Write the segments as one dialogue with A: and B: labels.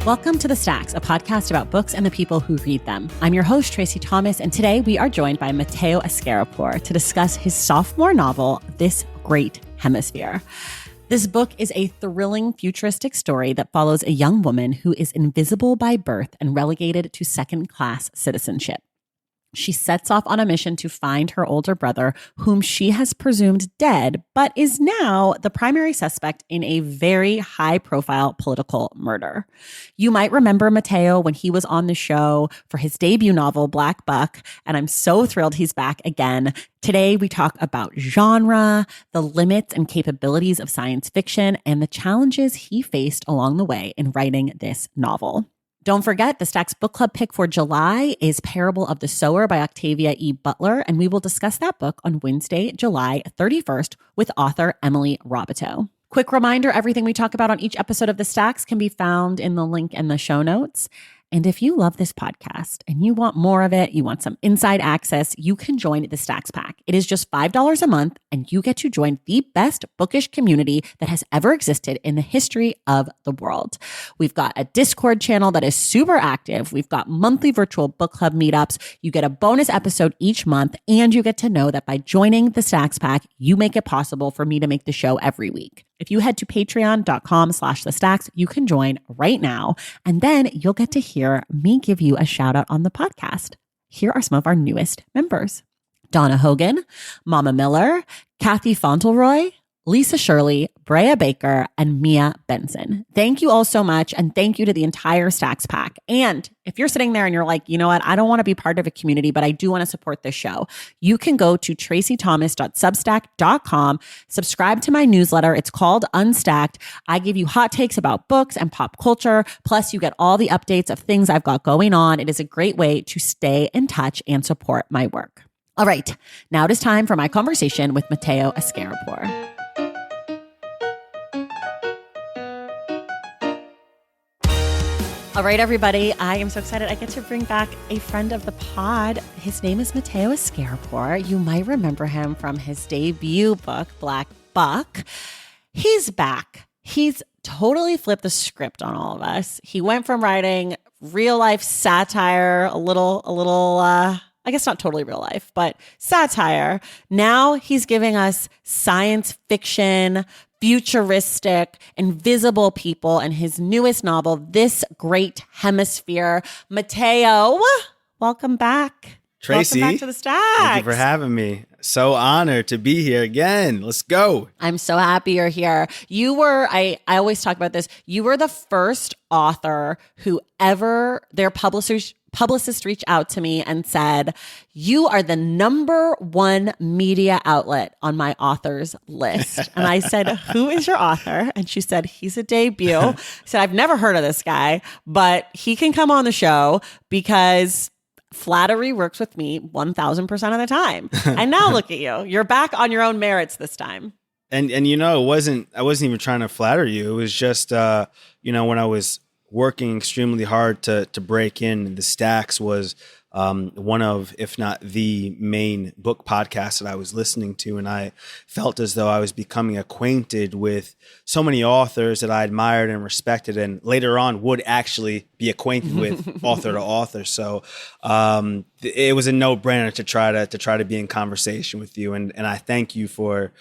A: Welcome to The Stacks, a podcast about books and the people who read them. I'm your host, Tracy Thomas, and today we are joined by Mateo Askaripour to discuss his sophomore novel, This Great Hemisphere. This book is a thrilling futuristic story that follows a young woman who is invisible by birth and relegated to second-class citizenship. She sets off on a mission to find her older brother, whom she has presumed dead, but is now the primary suspect in a very high-profile political murder. You might remember Mateo when he was on the show for his debut novel, Black Buck, and I'm so thrilled he's back again. Today, we talk about genre, the limits and capabilities of science fiction, and the challenges he faced along the way in writing this novel. Don't forget, the Stacks Book Club pick for July is Parable of the Sower by Octavia E. Butler, and we will discuss that book on Wednesday, July 31st with author Emily Roboteau. Quick reminder, everything we talk about on each episode of The Stacks can be found in the link in the show notes. And if you love this podcast and you want more of it, you want some inside access, you can join the Stacks Pack. It is just $5 a month, and you get to join the best bookish community that has ever existed in the history of the world. We've got a Discord channel that is super active. We've got monthly virtual book club meetups. You get a bonus episode each month, and you get to know that by joining the Stacks Pack, you make it possible for me to make the show every week. If you head to patreon.com/thestacks, you can join right now, and then you'll get to hear me give you a shout out on the podcast. Here are some of our newest members: Donna Hogan, Mama Miller, Kathy Fauntleroy, Lisa Shirley, Brea Baker, and Mia Benson. Thank you all so much, and thank you to the entire Stacks Pack. And if you're sitting there and you're like, you know what, I don't want to be part of a community, but I do want to support this show, you can go to tracythomas.substack.com, subscribe to my newsletter. It's called Unstacked. I give you hot takes about books and pop culture, plus you get all the updates of things I've got going on. It is a great way to stay in touch and support my work. All right, now it is time for my conversation with Mateo Askaripour. All right, everybody, I am so excited. I get to bring back a friend of the pod. His name is Mateo Askaripour. You might remember him from his debut book, Black Buck. He's back. He's totally flipped the script on all of us. He went from writing real life satire, a little, I guess not totally real life, but satire. Now he's giving us science fiction, futuristic, invisible people, and his newest novel, This Great Hemisphere. Mateo, welcome back.
B: Tracy,
A: welcome back to the Stacks.
B: Thank you for having me. So honored to be here again. Let's go.
A: I'm so happy you're here. You were, I always talk about this, you were the first author who ever, their publicist reached out to me and said, you are the number one media outlet on my authors list. And I said, who is your author? And she said, he's a debut. I said, I've never heard of this guy, but he can come on the show because flattery works with me 1000% of the time. And now look at you. You're back on your own merits this time.
B: And you know, I wasn't even trying to flatter you. It was just, when I was working extremely hard to break in, the Stacks was one of, if not the main book podcast that I was listening to. And I felt as though I was becoming acquainted with so many authors that I admired and respected, and later on would actually be acquainted with author to author. So it was a no-brainer to try to be in conversation with you. And I thank you for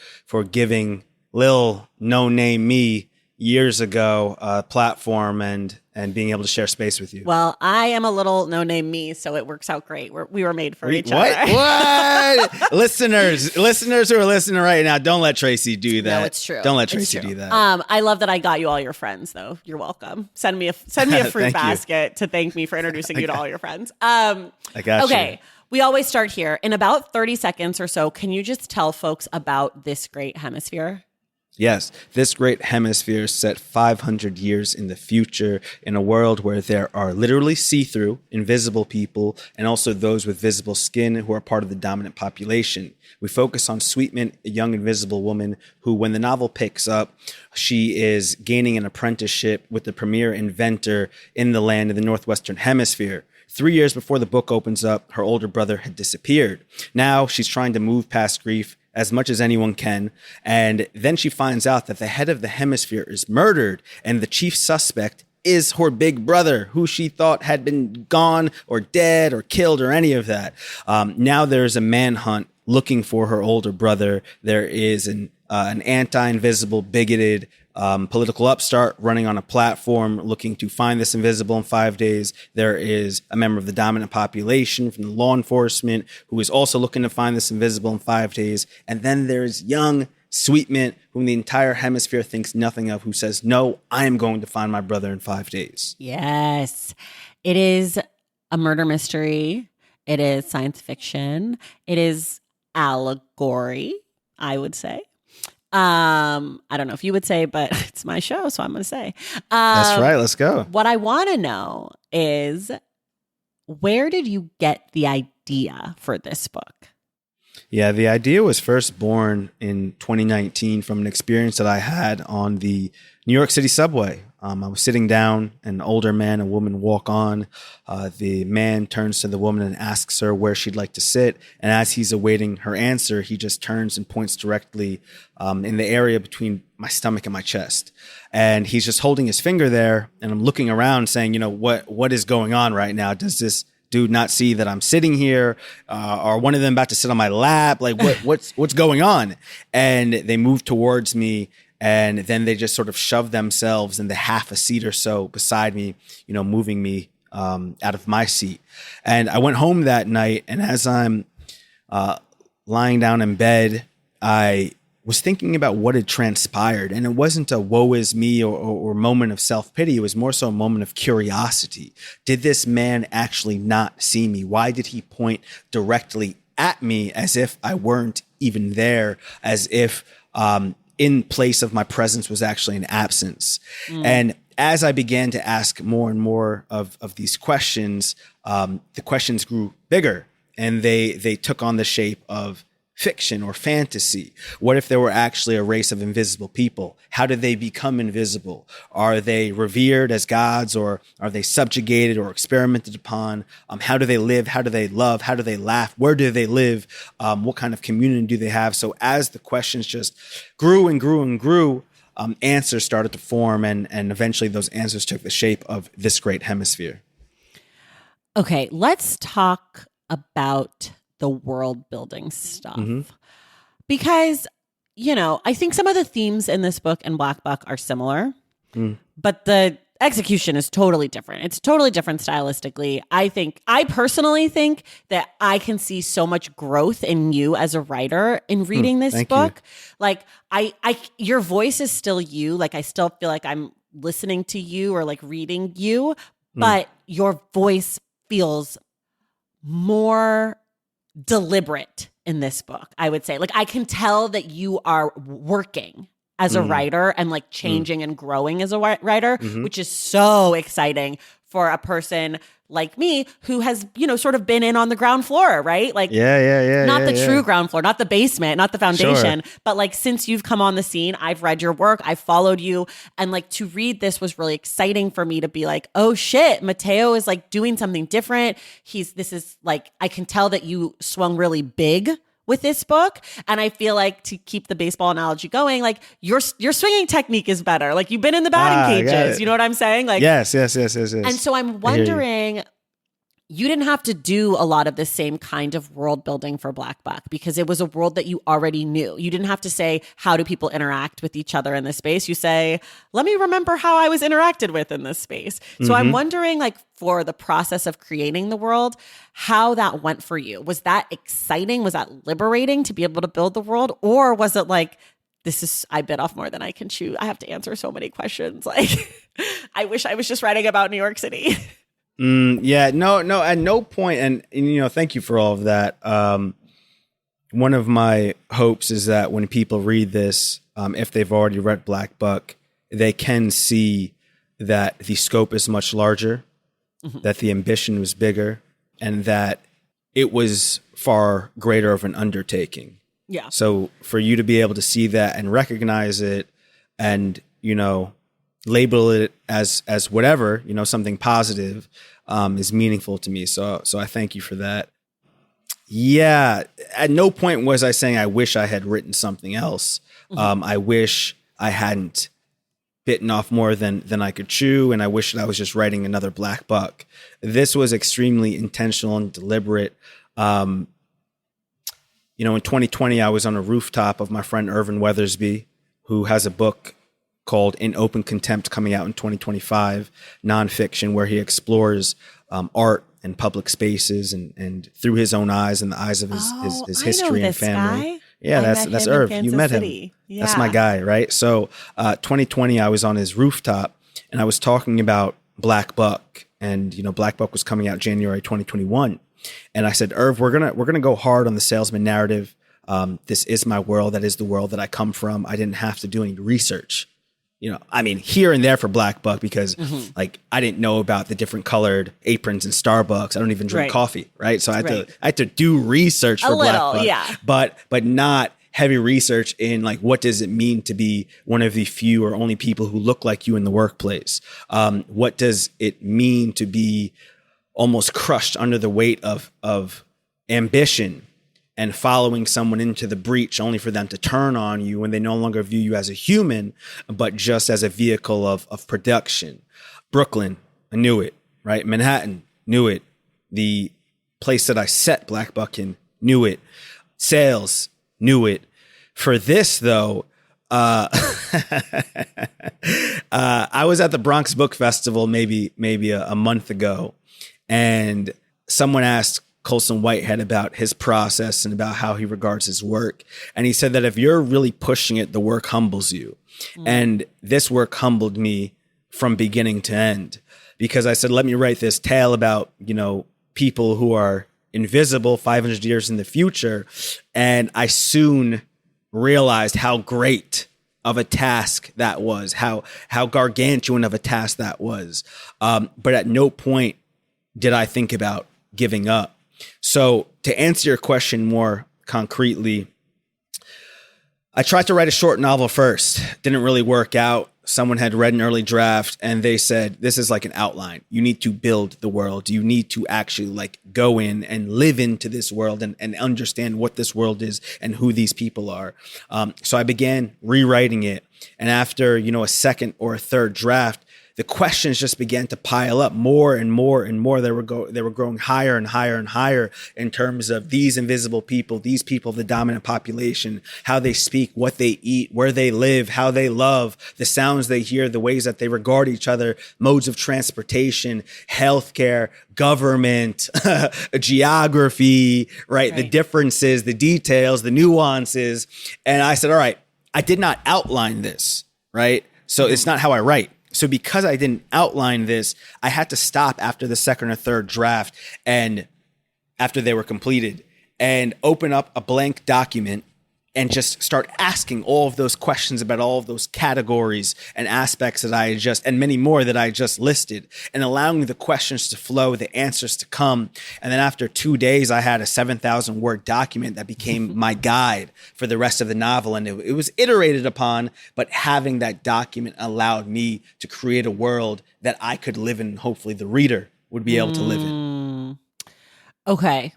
B: giving lil no-name me years ago a platform and being able to share space with you.
A: Well, I am a little no-name me, so it works out great. We were made for each other.
B: What? listeners who are listening right now, don't let Tracy do that.
A: No, it's true.
B: Don't let Tracy do that.
A: I love that I got you all your friends, though. You're welcome. Send me a fruit basket to thank me for introducing you to all your friends.
B: I got you.
A: Okay. We always start here. In about 30 seconds or so, can you just tell folks about This Great Hemisphere?
B: Yes, This Great Hemisphere is set 500 years in the future in a world where there are literally see-through, invisible people, and also those with visible skin who are part of the dominant population. We focus on Sweetman, a young invisible woman who, when the novel picks up, she is gaining an apprenticeship with the premier inventor in the land in the Northwestern Hemisphere. 3 years before the book opens up, her older brother had disappeared. Now she's trying to move past grief as much as anyone can. And then she finds out that the head of the hemisphere is murdered and the chief suspect is her big brother, who she thought had been gone or dead or killed or any of that. Now there's a manhunt looking for her older brother. There is an anti-invisible, bigoted political upstart running on a platform looking to find this invisible in 5 days. There is a member of the dominant population from the law enforcement who is also looking to find this invisible in 5 days. And then there's young Sweetmint, whom the entire hemisphere thinks nothing of, who says, no, I am going to find my brother in 5 days.
A: Yes. It is a murder mystery. It is science fiction. It is allegory, I would say. I don't know if you would say, but it's my show, so I'm going to say.
B: That's right. Let's go.
A: What I want to know is, where did you get the idea for this book?
B: Yeah, the idea was first born in 2019 from an experience that I had on the New York City subway. I was sitting down, an older man and woman walk on. The man turns to the woman and asks her where she'd like to sit. And as he's awaiting her answer, he just turns and points directly in the area between my stomach and my chest. And he's just holding his finger there. And I'm looking around saying, what is going on right now? Does this dude not see that I'm sitting here? Are one of them about to sit on my lap? Like what's going on? And they move towards me, and then they just sort of shove themselves in the half a seat or so beside me, moving me out of my seat. And I went home that night, and as I'm lying down in bed, I was thinking about what had transpired. And it wasn't a woe is me or moment of self-pity. It was more so a moment of curiosity. Did this man actually not see me? Why did he point directly at me as if I weren't even there, as if in place of my presence was actually an absence? And as I began to ask more and more of these questions, the questions grew bigger, and they took on the shape of fiction or fantasy. What if there were actually a race of invisible people? How did they become invisible? Are they revered as gods, or are they subjugated or experimented upon? How do they live? How do they love? How do they laugh? Where do they live? What kind of community do they have? So as the questions just grew and grew and grew, answers started to form, and eventually those answers took the shape of this great hemisphere.
A: Okay, let's talk about the world building stuff. Because, I think some of the themes in this book and Black Buck are similar, but the execution is totally different. It's totally different stylistically. I personally think that I can see so much growth in you as a writer in reading this book. You. Like your voice is still you. Like I still feel like I'm listening to you or like reading you, but your voice feels more deliberate in this book, I would say. Like I can tell that you are working as a writer and like changing and growing as a writer, which is so exciting for a person like me who has, sort of been in on the ground floor, right? Like, not the true ground floor, not the basement, not the foundation, but like since you've come on the scene, I've read your work, I've followed you, and like to read this was really exciting for me to be like, oh shit, Mateo is like doing something different. This is like, I can tell that you swung really big with this book. And I feel like, to keep the baseball analogy going, like your swinging technique is better. Like you've been in the batting cages. You know what I'm saying? Like
B: yes.
A: And so I'm wondering, you didn't have to do a lot of the same kind of world building for Black Buck because it was a world that you already knew. You didn't have to say, how do people interact with each other in this space? You say, let me remember how I was interacted with in this space. So I'm wondering, like, for the process of creating the world, how that went for you. Was that exciting? Was that liberating to be able to build the world? Or was it like, I bit off more than I can chew. I have to answer so many questions. Like, I wish I was just writing about New York City.
B: No, at no point. And thank you for all of that. One of my hopes is that when people read this, if they've already read Black Buck, they can see that the scope is much larger, that the ambition was bigger, and that it was far greater of an undertaking.
A: Yeah.
B: So for you to be able to see that and recognize it and, label it as whatever, something positive, is meaningful to me. So I thank you for that. Yeah. At no point was I saying I wish I had written something else. I wish I hadn't bitten off more than I could chew, and I wish that I was just writing another Black Buck. This was extremely intentional and deliberate. In 2020, I was on a rooftop of my friend Irvin Weathersby, who has a book called In Open Contempt coming out in 2025, nonfiction, where he explores art and public spaces and through his own eyes and the eyes of his history and family.
A: Guy.
B: Yeah, that's Irv. You met him.
A: Yeah.
B: That's my guy, right? So 2020, I was on his rooftop and I was talking about Black Buck, and Black Buck was coming out January 2021. And I said, Irv, we're gonna go hard on the salesman narrative. This is my world. That is the world that I come from. I didn't have to do any research. Here and there for Black Buck, because I didn't know about the different colored aprons in Starbucks. I don't even drink coffee, right? So I had to do research for Black Buck,
A: yeah.
B: but not heavy research in what does it mean to be one of the few or only people who look like you in the workplace? What does it mean to be almost crushed under the weight of ambition and following someone into the breach only for them to turn on you when they no longer view you as a human, but just as a vehicle of production? Brooklyn, I knew it, right? Manhattan, knew it. The place that I set Black Buck in, knew it. Sales, knew it. For this, though, I was at the Bronx Book Festival maybe a month ago, and someone asked Colson Whitehead about his process and about how he regards his work. And he said that if you're really pushing it, the work humbles you. And this work humbled me from beginning to end, because I said, let me write this tale about, people who are invisible 500 years in the future. And I soon realized how great of a task that was, how gargantuan of a task that was. But at no point did I think about giving up. So to answer your question more concretely, I tried to write a short novel first. Didn't really work out. Someone had read an early draft and they said, this is like an outline. You need to build the world. You need to actually go in and live into this world and understand what this world is and who these people are. So I began rewriting it. And after, a second or a third draft, the questions just began to pile up more and more and more. They were growing higher and higher and higher in terms of these invisible people, these people, the dominant population, how they speak, what they eat, where they live, how they love, the sounds they hear, the ways that they regard each other, modes of transportation, healthcare, government, geography, right? The differences, the details, the nuances. And I said, all right, I did not outline this, right? So it's not how I write. So because I didn't outline this, I had to stop after the second or third draft and after they were completed and open up a blank document and just start asking all of those questions about all of those categories and aspects that I just, and many more that I just listed, and allowing the questions to flow, the answers to come. And then after 2 days, I had a 7,000 word document that became my guide for the rest of the novel. And it was iterated upon, but having that document allowed me to create a world that I could live in, and hopefully the reader would be able to live in.
A: Okay.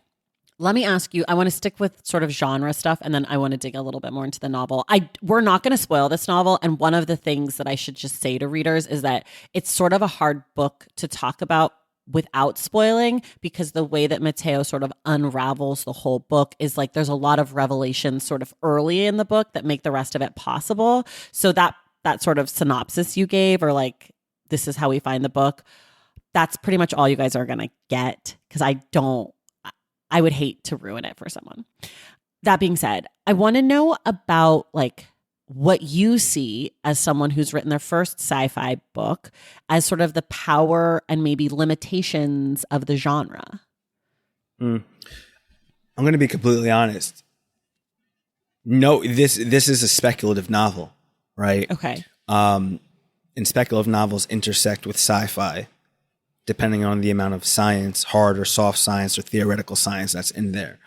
A: Let me ask you, I want to stick with sort of genre stuff, and then I want to dig a little bit more into the novel. We're not going to spoil this novel, and one of the things that I should just say to readers is that it's sort of a hard book to talk about without spoiling, because the way that Mateo sort of unravels the whole book is there's a lot of revelations sort of early in the book that make the rest of it possible. So that sort of synopsis you gave, or this is how we find the book, that's pretty much all you guys are going to get, because I would hate to ruin it for someone. That being said, I want to know about what you see as someone who's written their first sci-fi book as sort of the power and maybe limitations of the genre.
B: I'm going to be completely honest. No, this is a speculative novel, right?
A: Okay.
B: And speculative novels intersect with sci-fi, depending on the amount of science, hard or soft science or theoretical science that's in there.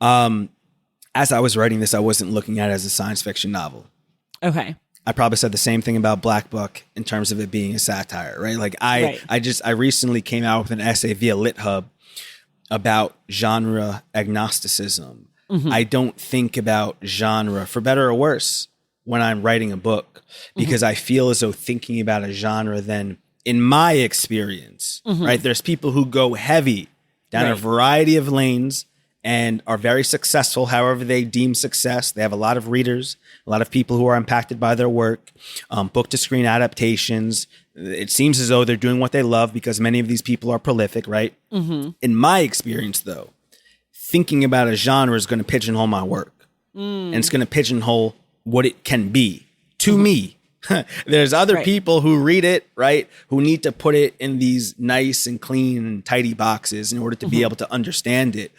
B: As I was writing this, I wasn't looking at it as a science fiction novel.
A: Okay.
B: I probably said the same thing about Black Buck in terms of it being a satire, right? I recently came out with an essay via LitHub about genre agnosticism. Mm-hmm. I don't think about genre, for better or worse, when I'm writing a book, because I feel as though thinking about a genre then, in my experience, right, there's people who go heavy down a variety of lanes and are very successful, however they deem success. They have a lot of readers, a lot of people who are impacted by their work, book to screen adaptations. It seems as though they're doing what they love because many of these people are prolific, right? In my experience, though, thinking about a genre is going to pigeonhole my work. And it's going to pigeonhole what it can be to me. There's other people who read it, right, who need to put it in these nice and clean and tidy boxes in order to be able to understand it,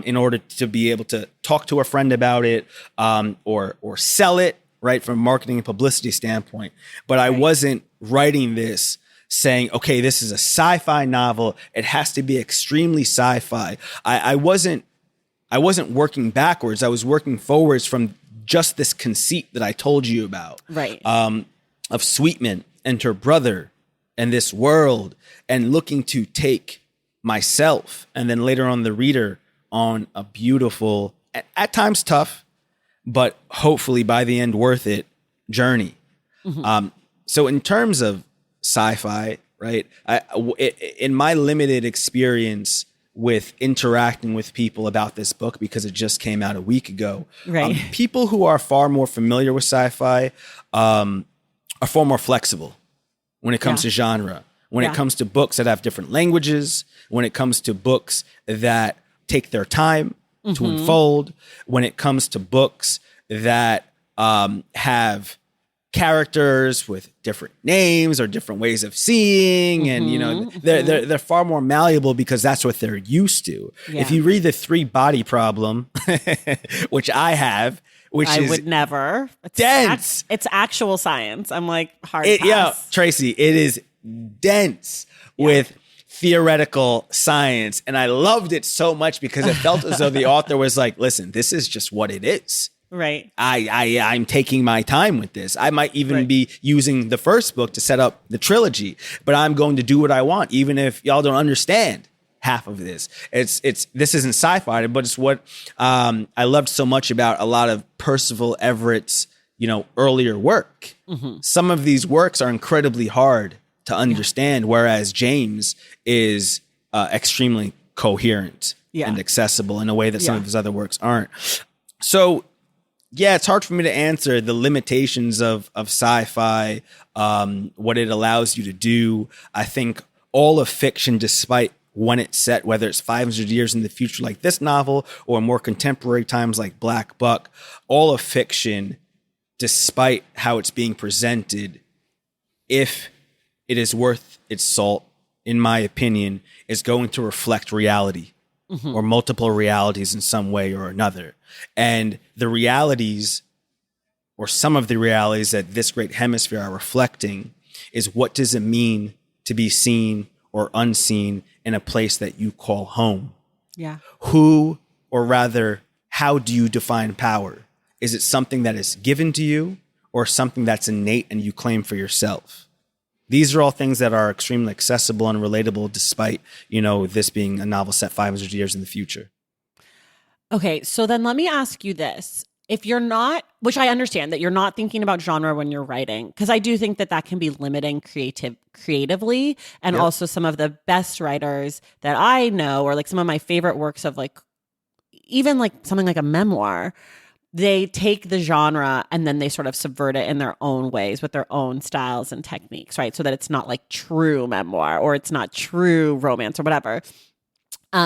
B: in order to be able to talk to a friend about it, or sell it, right, from a marketing and publicity standpoint. But I wasn't writing this saying, okay, this is a sci-fi novel. It has to be extremely sci-fi. I wasn't working backwards. I was working forwards from just this conceit that I told you about. Right. Of Sweetman and her brother and this world, and looking to take myself and then later on the reader on a beautiful, at times tough, but hopefully by the end worth it journey. So in terms of sci-fi, right, in my limited experience with interacting with people about this book, because it just came out a week ago, people who are far more familiar with sci-fi are far more flexible when it comes to genre, when it comes to books that have different languages, when it comes to books that take their time to unfold, when it comes to books that have characters with different names or different ways of seeing, and they're far more malleable because that's what they're used to. If you read The Three Body Problem, which I have, I would never. It's
A: dense. It's actual science. I'm like, hard pass.
B: Yeah, Tracy, it is dense with theoretical science. And I loved it so much because it felt as though the author was like, listen, this is just what it is.
A: Right.
B: I'm taking my time with this. I might even be using the first book to set up the trilogy, but I'm going to do what I want, even if y'all don't understand half of this. This isn't sci-fi, but it's what I loved so much about a lot of Percival Everett's, earlier work. Some of these works are incredibly hard to understand, whereas James is extremely coherent and accessible in a way that some of his other works aren't. So, yeah, it's hard for me to answer the limitations of sci-fi, what it allows you to do. I think all of fiction, despite when it's set, whether it's 500 years in the future like this novel or more contemporary times like Black Buck, all of fiction, despite how it's being presented, if it is worth its salt, in my opinion, is going to reflect reality or multiple realities in some way or another. And the realities, or some of the realities that this great hemisphere are reflecting, is what does it mean to be seen or unseen in a place that you call home?
A: Yeah.
B: Who, or rather, how do you define power? Is it something that is given to you or something that's innate and you claim for yourself? These are all things that are extremely accessible and relatable, despite, this being a novel set 500 years in the future.
A: Okay, so then let me ask you this. If you're not, which I understand that you're not thinking about genre when you're writing, because I do think that can be limiting creatively. And also some of the best writers that I know, or like some of my favorite works of even like something like a memoir, they take the genre and then they sort of subvert it in their own ways with their own styles and techniques, right? So that it's not like true memoir or it's not true romance or whatever.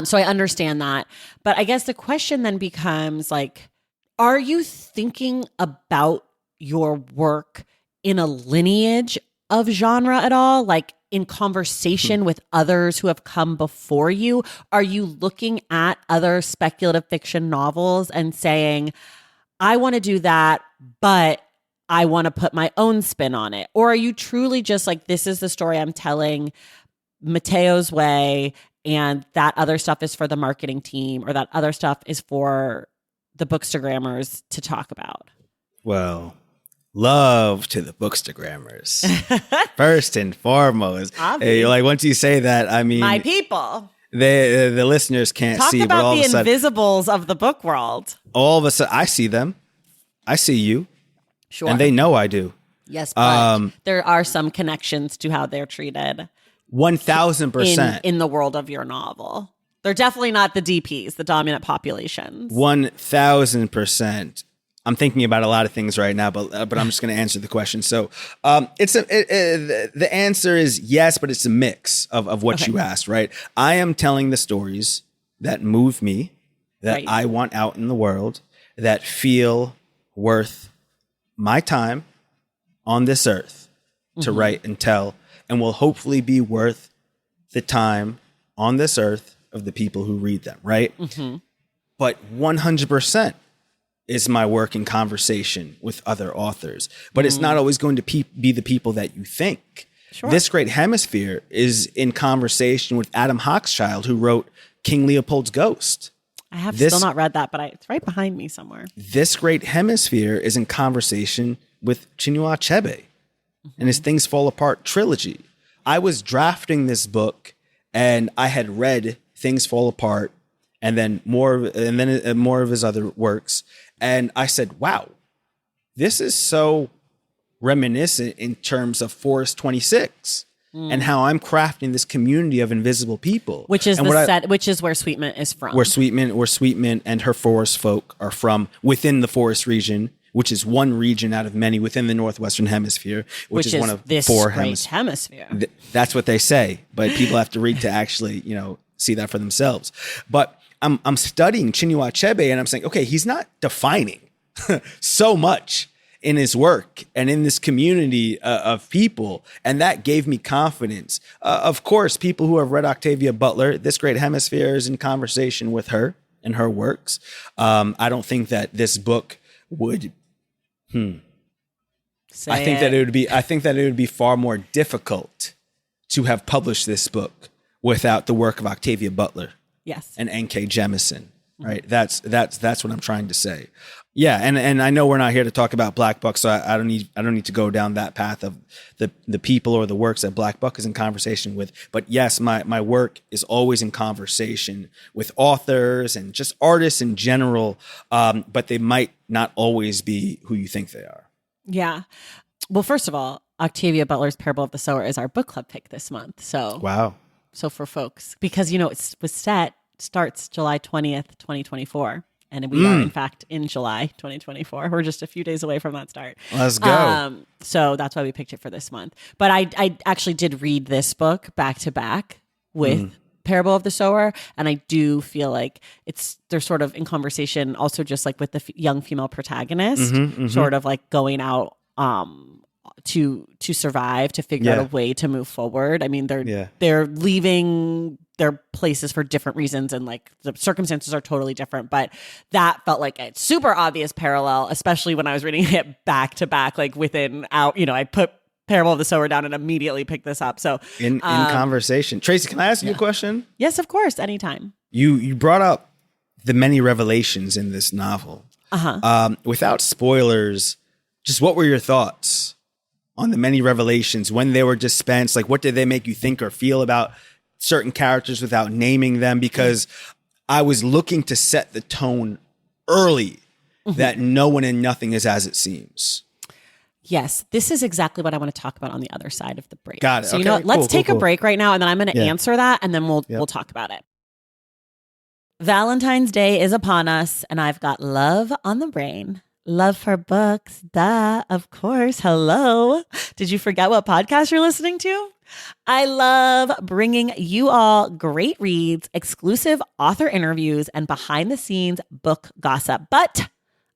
A: So I understand that. But I guess the question then becomes like, are you thinking about your work in a lineage of genre at all? Like in conversation with others who have come before you? Are you looking at other speculative fiction novels and saying, I want to do that, but I want to put my own spin on it? Or are you truly just like, this is the story I'm telling Mateo's way, and that other stuff is for the marketing team, or that other stuff is for the Bookstagrammers to talk about?
B: Well, love to the Bookstagrammers. First and foremost. Like once you say that, I mean,
A: my people.
B: The listeners can't
A: talk
B: see,
A: about
B: but all
A: the
B: of a sudden,
A: invisibles of the book world.
B: all of a sudden, I see them. I see you.
A: Sure.
B: And they know I do.
A: Yes, but there are some connections to how they're treated
B: 1,000%.
A: in the world of your novel. They're definitely not the DPs, the dominant populations.
B: 1,000%. I'm thinking about a lot of things right now, but I'm just going to answer the question. So the answer is yes, but it's a mix of what you asked, right? I am telling the stories that move me, that I want out in the world, that feel worth my time on this earth to write and tell, and will hopefully be worth the time on this earth of the people who read them, right? Mm-hmm. But 100% is my work in conversation with other authors. But it's not always going to be the people that you think. Sure. This Great Hemisphere is in conversation with Adam Hochschild, who wrote King Leopold's Ghost.
A: I have still not read that, but it's right behind me somewhere.
B: This Great Hemisphere is in conversation with Chinua Achebe and his Things Fall Apart trilogy. I was drafting this book and I had read Things Fall Apart and then more of his other works. And I said, wow, this is so reminiscent in terms of Forest 26 and how I'm crafting this community of invisible people.
A: Which is which is where Sweetmint is from.
B: Where Sweetmint and her forest folk are from within the forest region, which is one region out of many within the Northwestern Hemisphere, which is one of
A: this
B: four
A: great hemisphere.
B: That's what they say, but people have to read to actually, see that for themselves. But I'm studying Chinua Achebe and I'm saying, okay, he's not defining so much in his work and in this community of people. And that gave me confidence. Of course, people who have read Octavia Butler, This Great Hemisphere is in conversation with her and her works. I don't think that this book would, I think that it would be far more difficult to have published this book without the work of Octavia Butler.
A: Yes.
B: And N.K. Jemisin, right? That's what I'm trying to say. Yeah, and I know we're not here to talk about Black Buck, so I don't need to go down that path of the people or the works that Black Buck is in conversation with. But yes, my work is always in conversation with authors and just artists in general, but they might not always be who you think they are.
A: Yeah. Well, first of all, Octavia Butler's Parable of the Sower is our book club pick this month. So
B: wow.
A: So for folks, because, starts July 20th, 2024. And we are, in fact, in July 2024. We're just a few days away from that start.
B: Let's go.
A: So that's why we picked it for this month. But I actually did read this book back to back with Parable of the Sower. And I do feel like they're sort of in conversation also just like with the young female protagonist, sort of like going out to survive, to figure out a way to move forward. I mean, they're leaving their places for different reasons and like the circumstances are totally different, but that felt like a super obvious parallel, especially when I was reading it back to back, like I put Parable of the Sower down and immediately picked this up. So
B: in conversation, Tracy, can I ask you a question?
A: Yes, of course. Anytime.
B: You brought up the many revelations in this novel. Without spoilers, just what were your thoughts on the many revelations when they were dispensed? Like, what did they make you think or feel about certain characters without naming them? Because I was looking to set the tone early that no one and nothing is as it seems.
A: Yes, this is exactly what I want to talk about on the other side of the break.
B: Got it.
A: So, let's take a break right now, and then I'm going to answer that, and then we'll talk about it. Valentine's Day is upon us, and I've got love on the brain. Love for books, duh, of course. Hello. Did you forget what podcast you're listening to? I love bringing you all great reads, exclusive author interviews, and behind-the-scenes book gossip. But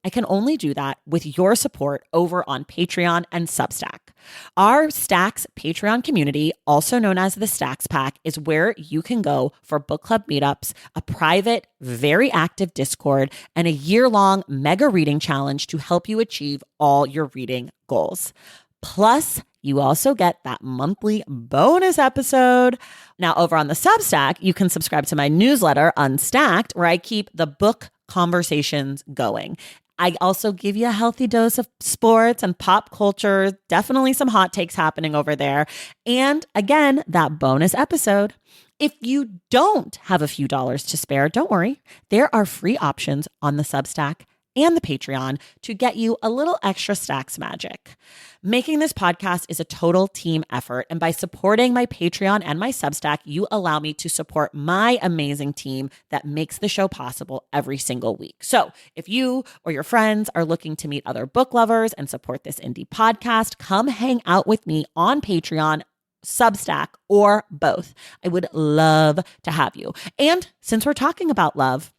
A: I can only do that with your support over on Patreon and Substack. Our Stacks Patreon community, also known as the Stacks Pack, is where you can go for book club meetups, a private, very active Discord, and a year-long mega reading challenge to help you achieve all your reading goals. Plus, you also get that monthly bonus episode. Now, over on the Substack, you can subscribe to my newsletter, Unstacked, where I keep the book conversations going. I also give you a healthy dose of sports and pop culture, definitely some hot takes happening over there. And again, that bonus episode. If you don't have a few dollars to spare, don't worry. There are free options on the Substack and the Patreon to get you a little extra stacks magic. Making this podcast is a total team effort, and by supporting my Patreon and my Substack, you allow me to support my amazing team that makes the show possible every single week. So if you or your friends are looking to meet other book lovers and support this indie podcast, come hang out with me on Patreon, Substack, or both. I would love to have you. And since we're talking about love,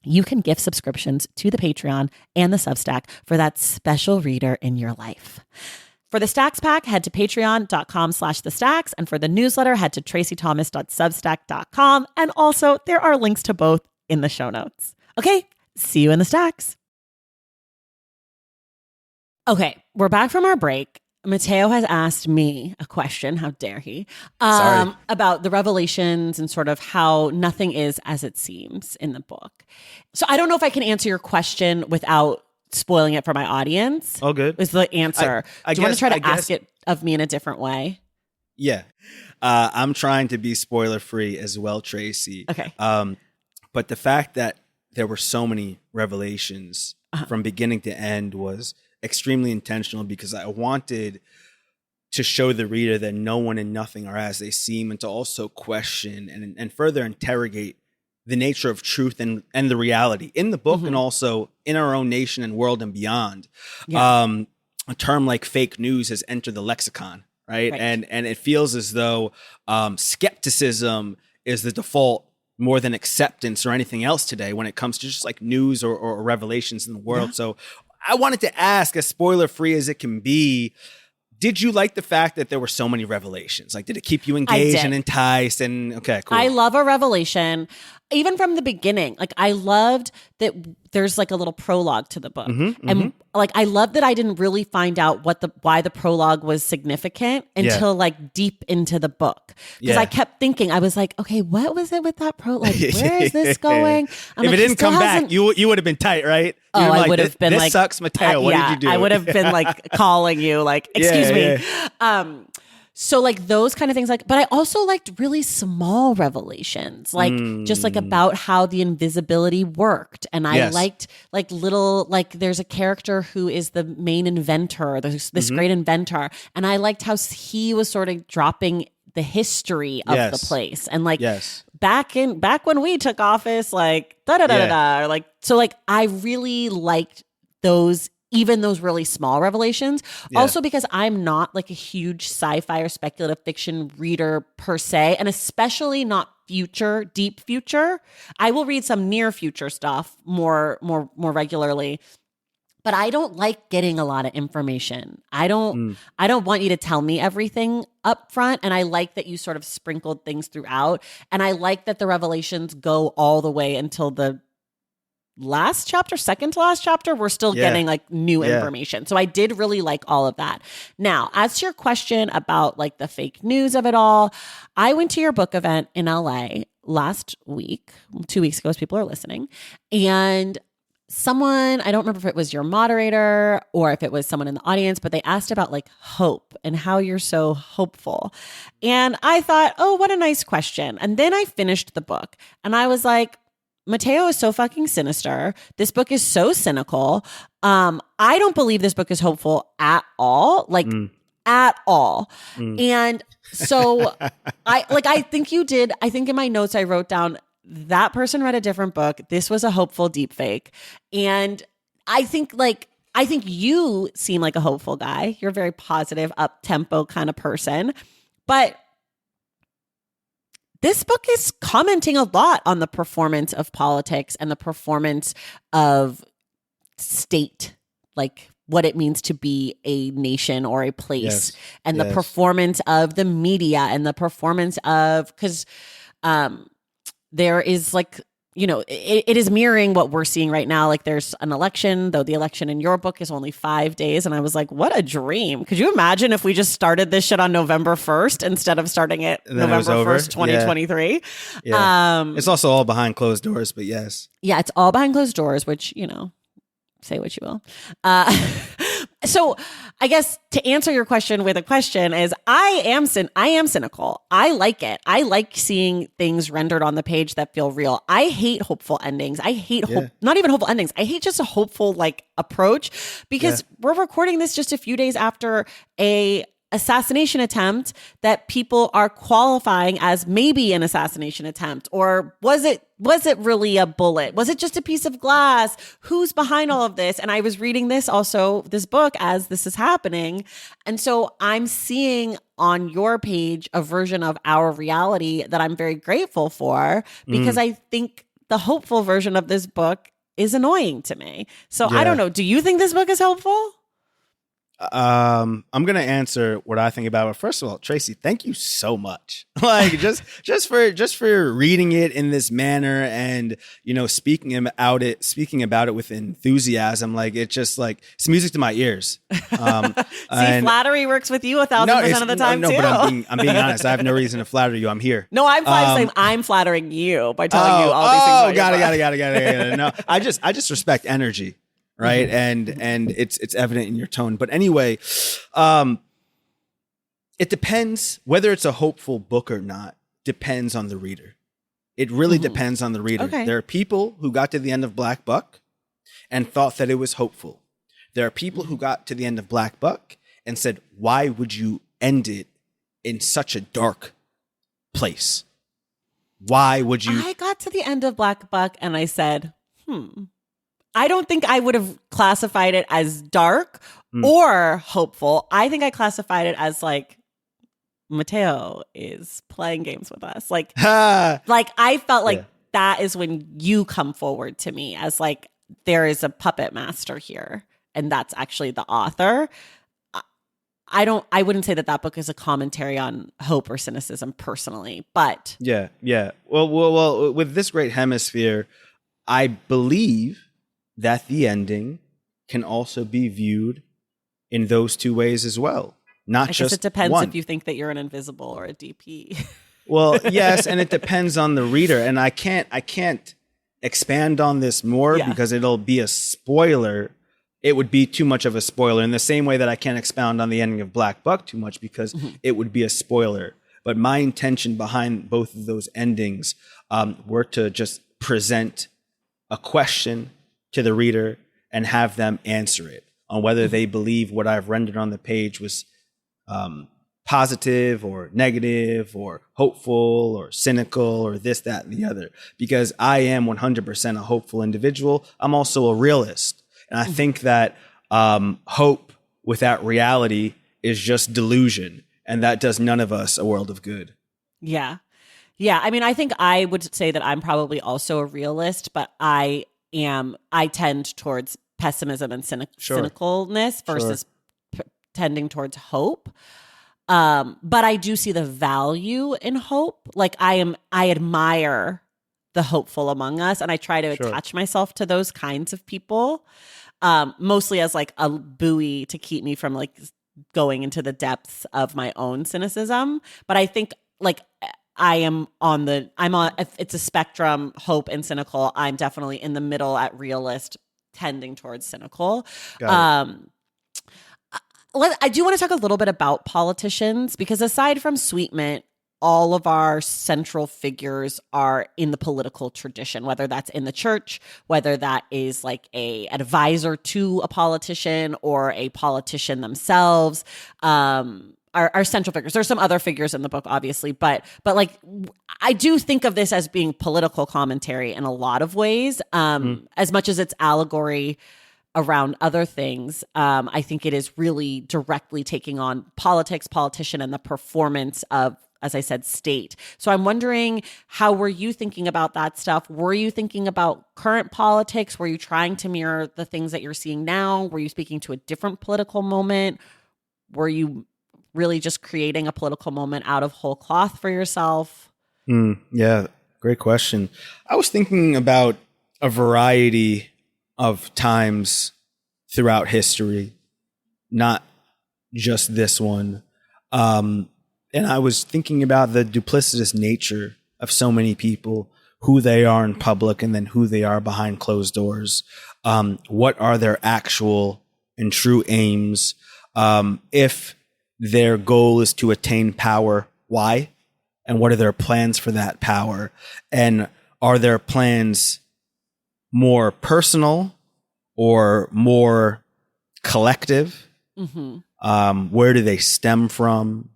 A: you can gift subscriptions to the Patreon and the Substack for that special reader in your life. For the Stacks Pack, head to patreon.com/thestacks. And for the newsletter, head to tracythomas.substack.com. And also, there are links to both in the show notes. Okay, see you in the stacks. Okay, we're back from our break. Mateo has asked me a question, how dare he, about the revelations and sort of how nothing is as it seems in the book. So I don't know if I can answer your question without spoiling it for my audience.
B: Oh, good.
A: Is the answer. Do you want to try to ask it of me in a different way?
B: Yeah. I'm trying to be spoiler free as well, Tracy.
A: Okay.
B: But the fact that there were so many revelations from beginning to end was extremely intentional, because I wanted to show the reader that no one and nothing are as they seem, and to also question and further interrogate the nature of truth and the reality in the book, and also in our own nation and world and beyond. Yeah. A term like fake news has entered the lexicon, right? And it feels as though skepticism is the default more than acceptance or anything else today when it comes to just like news or revelations in the world. Yeah. So I wanted to ask, as spoiler-free as it can be, did you like the fact that there were so many revelations? Like, did it keep you engaged and enticed? And okay, cool.
A: I love a revelation. Even from the beginning, like I loved that there's like a little prologue to the book. And like, I love that I didn't really find out why the prologue was significant until like deep into the book. Because I kept thinking, I was like, okay, what was it with that prologue? Like, where is this going?
B: I'm if like, it didn't come back, you would have been tight, right?
A: Oh, I would have been
B: this
A: like,
B: sucks, Mateo. What did you do?
A: I would have been like calling you like, excuse me. So like those kind of things, like, but I also liked really small revelations, like just like about how the invisibility worked. And I liked like little, like there's a character who is the main inventor, this great inventor. And I liked how he was sort of dropping the history of the place. And like back when we took office, like or like, so like I really liked those, even those really small revelations. Also because I'm not like a huge sci-fi or speculative fiction reader per se, and especially not deep future. I will read some near future stuff more regularly, but I don't like getting a lot of information. I don't want you to tell me everything up front, and I like that you sort of sprinkled things throughout, and I like that the revelations go all the way until the second to last chapter, we're still getting like new information. So I did really like all of that. Now, as to your question about like the fake news of it all, I went to your book event in LA last week, 2 weeks ago, as people are listening. And someone, I don't remember if it was your moderator or if it was someone in the audience, but they asked about like hope and how you're so hopeful. And I thought, oh, what a nice question. And then I finished the book and I was like, Mateo is so fucking sinister. This book is so cynical. I don't believe this book is hopeful at all. Like at all. And so I think you did. I think in my notes I wrote down that person read a different book. This was a hopeful deep fake. And I think you seem like a hopeful guy. You're a very positive, up tempo kind of person. But this book is commenting a lot on the performance of politics and the performance of state, like what it means to be a nation or a place, and the performance of the media and the performance of, because there is like, you know, it is mirroring what we're seeing right now. Like there's an election, though the election in your book is only 5 days. And I was like, what a dream. Could you imagine if we just started this shit on November 1st instead of starting it November 1st, 2023?
B: It's also all behind closed doors, but yes.
A: Yeah, it's all behind closed doors, which, you know, say what you will. So I guess to answer your question with a question is I am cynical. I like it. I like seeing things rendered on the page that feel real. I hate hopeful endings. I hate not even hopeful endings. I hate just a hopeful like approach because we're recording this just a few days after a assassination attempt that people are qualifying as maybe an assassination attempt, or was it really a bullet? Was it just a piece of glass? Who's behind all of this? And I was reading this book as this is happening. And so I'm seeing on your page a version of our reality that I'm very grateful for, because I think the hopeful version of this book is annoying to me. So I don't know. Do you think this book is helpful?
B: I'm gonna answer what I think about it. First of all, Tracy, thank you so much. Like just for reading it in this manner and speaking about it with enthusiasm. Like it's just like it's music to my ears.
A: Flattery works with you 1,000% of the time too.
B: But I'm being honest. I have no reason to flatter you. I'm here.
A: No, I'm flattering you by telling you all these things.
B: Got it. No, I just respect energy. Right. And it's evident in your tone. But anyway, it depends whether it's a hopeful book or not, depends on the reader. It really depends on the reader. Okay. There are people who got to the end of Black Buck and thought that it was hopeful. There are people who got to the end of Black Buck and said, why would you end it in such a dark place? Why would you?
A: I got to the end of Black Buck and I said, I don't think I would have classified it as dark or hopeful. I think I classified it as like Mateo is playing games with us. Like I felt like that is when you come forward to me as like there is a puppet master here, and that's actually the author. I wouldn't say that book is a commentary on hope or cynicism personally, but
B: yeah. Well, with this great hemisphere, I believe that the ending can also be viewed in those two ways as well. Not just
A: it depends
B: one.
A: If you think that you're an invisible or a DP.
B: Well, yes, and it depends on the reader. And I can't expand on this more because it'll be a spoiler. It would be too much of a spoiler in the same way that I can't expound on the ending of Black Buck too much because it would be a spoiler. But my intention behind both of those endings were to just present a question to the reader and have them answer it on whether they believe what I've rendered on the page was positive or negative or hopeful or cynical or this, that, and the other. Because I am 100% a hopeful individual. I'm also a realist. And I think that hope without reality is just delusion. And that does none of us a world of good.
A: Yeah. Yeah. I mean, I think I would say that I'm probably also a realist, but I tend towards pessimism and cynicalness versus tending towards hope. But I do see the value in hope. Like I admire the hopeful among us, and I try to attach myself to those kinds of people, mostly as like a buoy to keep me from like going into the depths of my own cynicism. But I think like it's a spectrum, hope and cynical. I'm definitely in the middle at realist, tending towards cynical. I do want to talk a little bit about politicians, because aside from Sweetmint, all of our central figures are in the political tradition, whether that's in the church, whether that is like a advisor to a politician or a politician themselves. Are central figures. There's some other figures in the book, obviously, but like I do think of this as being political commentary in a lot of ways, as much as it's allegory around other things. I think it is really directly taking on politics, politician, and the performance of, as I said, state. So I'm wondering, how were you thinking about that stuff? Were you thinking about current politics? Were you trying to mirror the things that you're seeing now? Were you speaking to a different political moment? Were you really just creating a political moment out of whole cloth for yourself?
B: Yeah, great question. I was thinking about a variety of times throughout history, not just this one. And I was thinking about the duplicitous nature of so many people, who they are in public and then who they are behind closed doors. What are their actual and true aims? If their goal is to attain power, why? And what are their plans for that power? And are their plans more personal or more collective? Where do they stem from?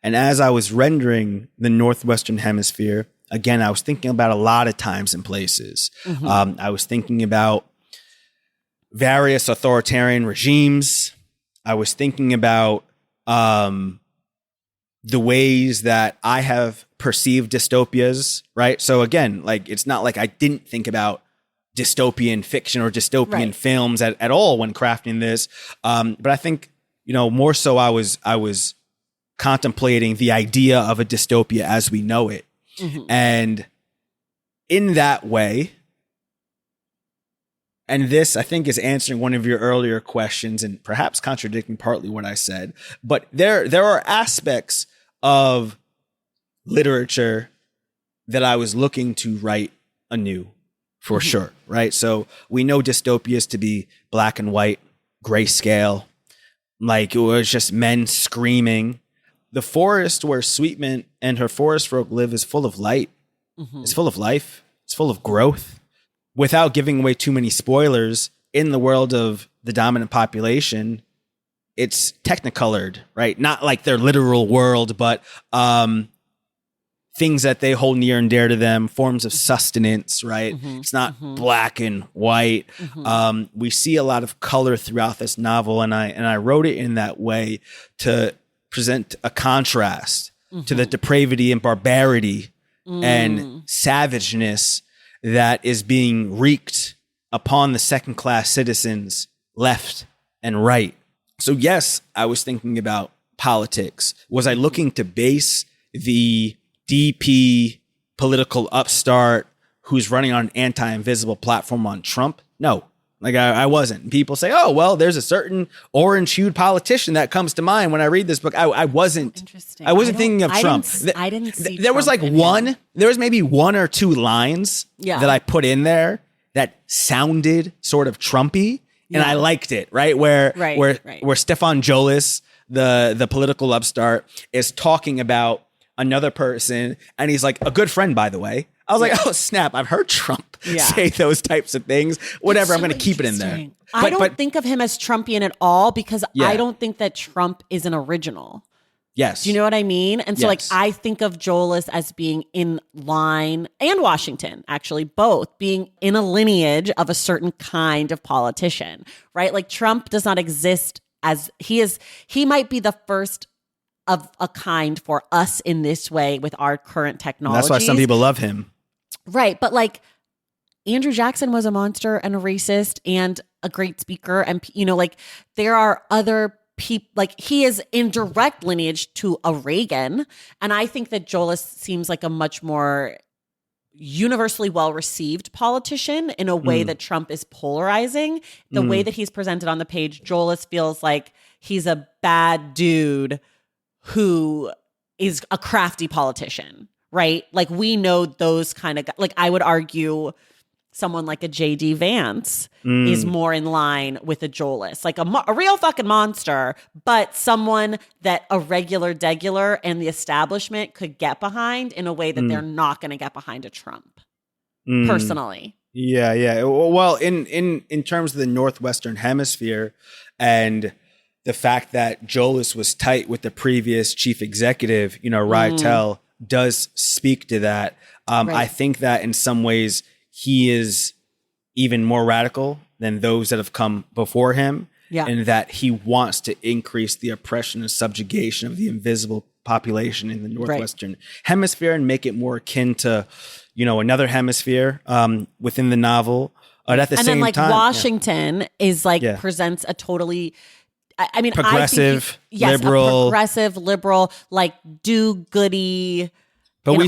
B: And as I was rendering the Northwestern Hemisphere, again, I was thinking about a lot of times and places. I was thinking about various authoritarian regimes. I was thinking about the ways that I have perceived dystopias, right? So again, like, it's not like I didn't think about dystopian fiction or dystopian films at all when crafting this. But I think, more so I was contemplating the idea of a dystopia as we know it. And in that way, and this, I think, is answering one of your earlier questions and perhaps contradicting partly what I said, but there are aspects of literature that I was looking to write anew, for sure, right? So we know dystopias to be black and white, grayscale, like it was just men screaming. The forest where Sweetman and her forest folk live is full of light. It's full of life. It's full of growth. Without giving away too many spoilers, in the world of the dominant population, it's technicolored, right? Not like their literal world, but things that they hold near and dear to them, forms of sustenance, right? It's not black and white. We see a lot of color throughout this novel, and I wrote it in that way to present a contrast to the depravity and barbarity and savageness that is being wreaked upon the second-class citizens left and right. So yes, I was thinking about politics. Was I looking to base the DP political upstart who's running on an anti-invisible platform on Trump? No, like I wasn't. People say, oh, well, there's a certain orange-hued politician that comes to mind when I read this book. I wasn't.
A: Interesting.
B: I wasn't thinking of Trump.
A: I didn't see
B: there was like one. There was maybe one or two lines that I put in there that sounded sort of Trumpy, and I liked it. Right where Stefan Jolis, the political upstart, is talking about another person, and he's like, a good friend, by the way. I was like, oh, snap, I've heard Trump say those types of things. Whatever, I'm going to keep it in there.
A: I don't think of him as Trumpian at all because I don't think that Trump is an original.
B: Yes.
A: Do you know what I mean? And so like, I think of Jolis as being in line, and Washington, actually, both being in a lineage of a certain kind of politician, right? Like Trump does not exist as he might be the first of a kind for us in this way with our current technology.
B: That's why some people love him.
A: Right. But like Andrew Jackson was a monster and a racist and a great speaker. And, like there are other people, like he is in direct lineage to a Reagan. And I think that Jolis seems like a much more universally well-received politician in a way that Trump is polarizing. The way that he's presented on the page, Jolis feels like he's a bad dude who is a crafty politician, right? Like we know those kind of guys. Like I would argue someone like a J.D. Vance is more in line with a Jolis, like a real fucking monster, but someone that a regular and the establishment could get behind in a way that they're not going to get behind a Trump, personally.
B: Yeah. Well, in terms of the Northwestern Hemisphere and the fact that Jolis was tight with the previous chief executive, Rytel does speak to that. I think that in some ways he is even more radical than those that have come before him, and that he wants to increase the oppression and subjugation of the invisible population in the Northwestern Hemisphere and make it more akin to, another hemisphere within the novel. But at the same time,
A: Washington is like presents a totally
B: progressive,
A: liberal, like do-goody.
B: But we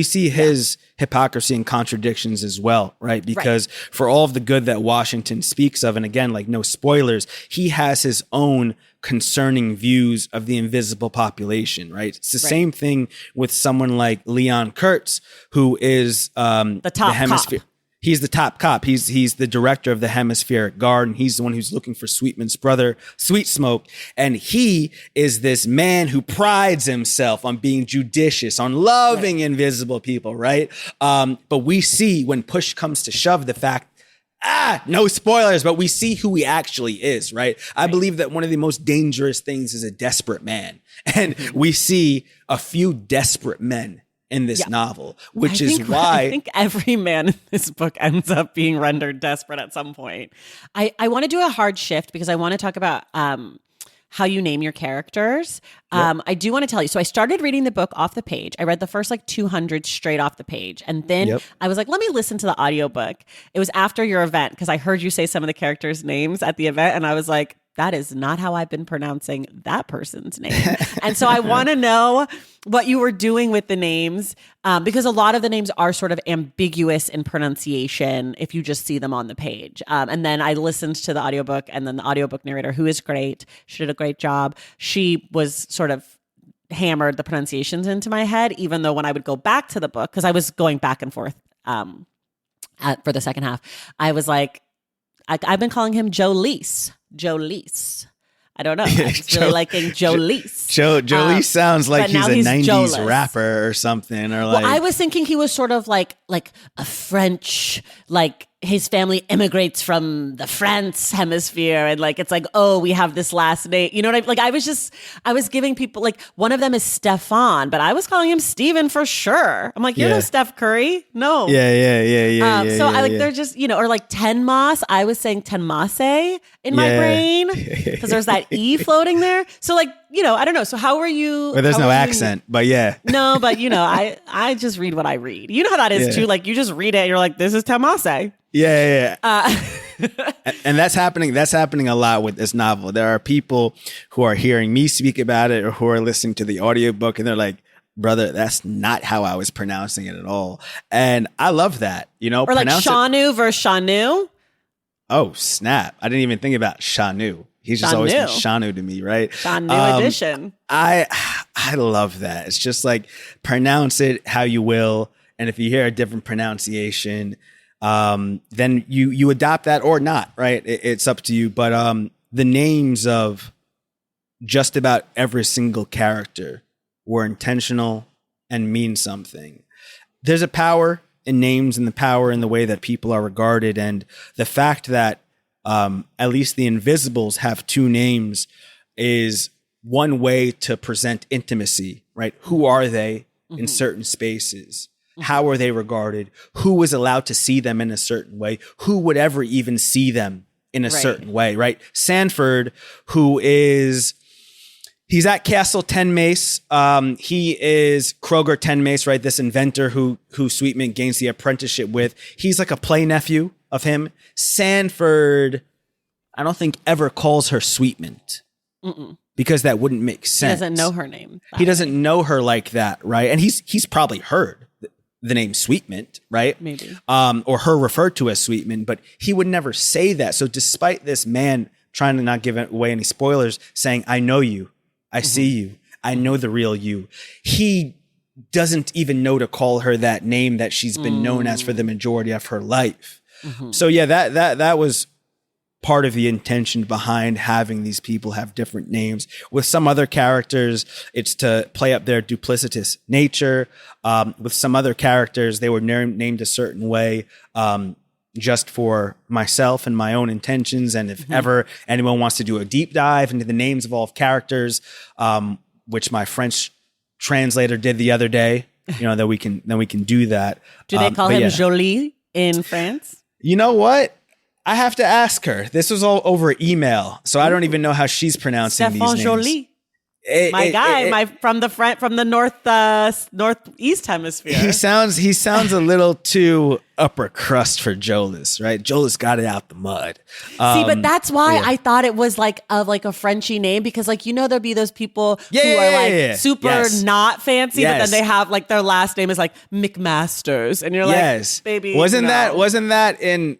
B: see his hypocrisy and contradictions as well, right? Because for all of the good that Washington speaks of, and again, like no spoilers, he has his own concerning views of the invisible population, right? It's the same thing with someone like Leon Kurtz, who is
A: the top
B: hemisphere.
A: cop.
B: He's the top cop. He's the director of the Hemispheric Guard, and he's the one who's looking for Sweetman's brother, Sweet Smoke. And he is this man who prides himself on being judicious, on loving invisible people, right? But we see when push comes to shove the fact, no spoilers, but we see who he actually is, right? I believe that one of the most dangerous things is a desperate man. And we see a few desperate men in this novel, which is why
A: I think every man in this book ends up being rendered desperate at some point. I want to do a hard shift because I want to talk about how you name your characters. I do want to tell you. So I started reading the book off the page. I read the first 200 straight off the page. And then I was like, let me listen to the audiobook. It was after your event because I heard you say some of the characters' names at the event. And I was like, that is not how I've been pronouncing that person's name. And so I want to know what you were doing with the names, because a lot of the names are sort of ambiguous in pronunciation if you just see them on the page. And then I listened to the audiobook, and then the audiobook narrator, who is great, she did a great job. She was sort of hammered the pronunciations into my head, even though when I would go back to the book, because I was going back and forth for the second half, I was like, I've been calling him Jolise. I don't know. I'm just really liking Jolise.
B: Jolise sounds like he's a 90s Jolise rapper or something. Or
A: I was thinking he was sort of like a French, like his family immigrates from the France hemisphere. And it's we have this last name. You know what I mean? I was giving people, one of them is Stefan, but I was calling him Steven for sure. I'm like, you're no Steph Curry. No.
B: Yeah.
A: They're just, or Tenmas. I was saying Tenmase in my brain because there's that E floating there. So I don't know. So how were you?
B: Well, there's no accent, but yeah.
A: No, but I just read what I read. You know how that is too. You just read it and you're like, this is Tenmase.
B: Yeah. And that's happening a lot with this novel. There are people who are hearing me speak about it or who are listening to the audiobook and they're like, brother, that's not how I was pronouncing it at all. And I love that, Or
A: Shanu versus Shanu.
B: Oh, snap. I didn't even think about Shanu. He's just always been Shanu to me, right?
A: Shanu edition.
B: I love that. It's just pronounce it how you will. And if you hear a different pronunciation, then you adopt that or not, right? It's up to you. But the names of just about every single character were intentional and mean something. There's a power in names and the power in the way that people are regarded. And the fact that at least the Invisibles have two names is one way to present intimacy, right? Who are they in certain spaces? How are they regarded? Who was allowed to see them in a certain way? Who would ever even see them in a certain way, right? Sanford, he's at Castle Ten Mace. He is Kroger Ten Mace, right? This inventor who Sweetman gains the apprenticeship with. He's like a play nephew of him. Sanford, I don't think ever calls her Sweetman because that wouldn't make sense.
A: He doesn't know her name.
B: He doesn't know her like that, right? And he's probably heard the name Sweetman, right?
A: Maybe.
B: Or her referred to as Sweetman, but he would never say that. So despite this man trying to not give away any spoilers, saying, I know you, I see you, I know the real you, he doesn't even know to call her that name that she's been known as for the majority of her life. So yeah, that was part of the intention behind having these people have different names. With some other characters, it's to play up their duplicitous nature. With some other characters, they were named a certain way just for myself and my own intentions. And if ever anyone wants to do a deep dive into the names of all characters, which my French translator did the other day, then we can do that.
A: Do they call him Jolie in France?
B: You know what? I have to ask her. This was all over email, so I don't even know how she's pronouncing these names.
A: Jolie. From the northeast hemisphere.
B: He sounds a little too upper crust for Jolis, right? Jolis got it out the mud.
A: See, but that's why I thought it was like a Frenchy name, because there'll be those people who are super not fancy, but then they have their last name is McMasters, and you're like, baby,
B: wasn't that in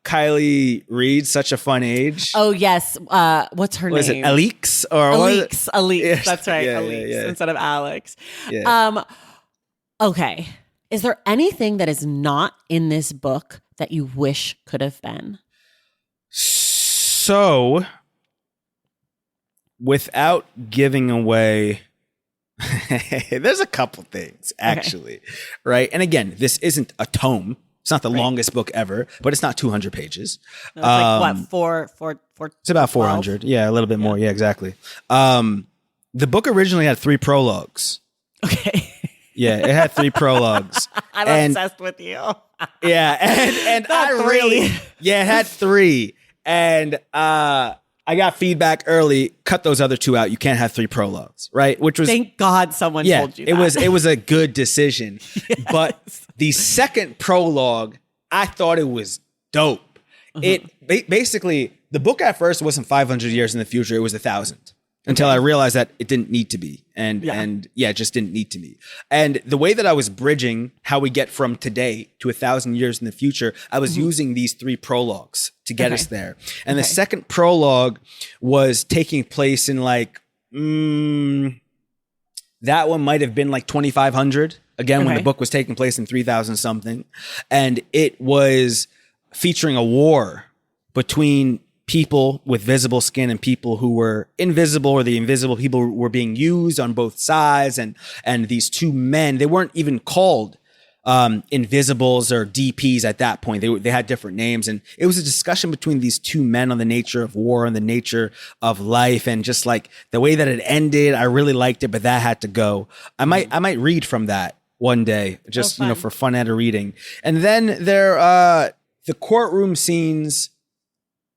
B: Kylie Reed's Such a Fun Age?
A: Oh yes. What's her name?
B: Was it Alix or
A: Alix? Yes. That's right. Alix instead of Alex. Yeah. Okay. Is there anything that is not in this book that you wish could have been?
B: So, without giving away, there's a couple things, actually, right? And again, this isn't a tome. It's not the longest book ever, but it's not 200 pages.
A: No, it's like what, four?
B: It's about 400. Yeah, a little bit more. Yeah, exactly. The book originally had 3 prologues.
A: Okay.
B: Yeah, it had 3 prologues.
A: I'm obsessed with you.
B: Yeah, and I really, it had 3. And I got feedback early, cut those other 2 out. You can't have 3 prologues, right? Which was,
A: thank God someone told you that.
B: It was a good decision. Yes. But the second prologue, I thought it was dope. It basically, the book at first wasn't 500 years in the future. It was 1,000 until I realized that it didn't need to be. And it just didn't need to be. And the way that I was bridging how we get from today to 1,000 years in the future, I was using these 3 prologues to get us there. And the second prologue was taking place in like, that one might have been like 2,500. Again, when the book was taking place in 3,000 something. And it was featuring a war between people with visible skin and people who were invisible, or the invisible people were being used on both sides. And these 2 men, they weren't even called invisibles or DPs at that point. They had different names. And it was a discussion between these 2 men on the nature of war and the nature of life. And just like the way that it ended, I really liked it, but that had to go. I might read from that one day, just, for fun at a reading. And then the courtroom scenes,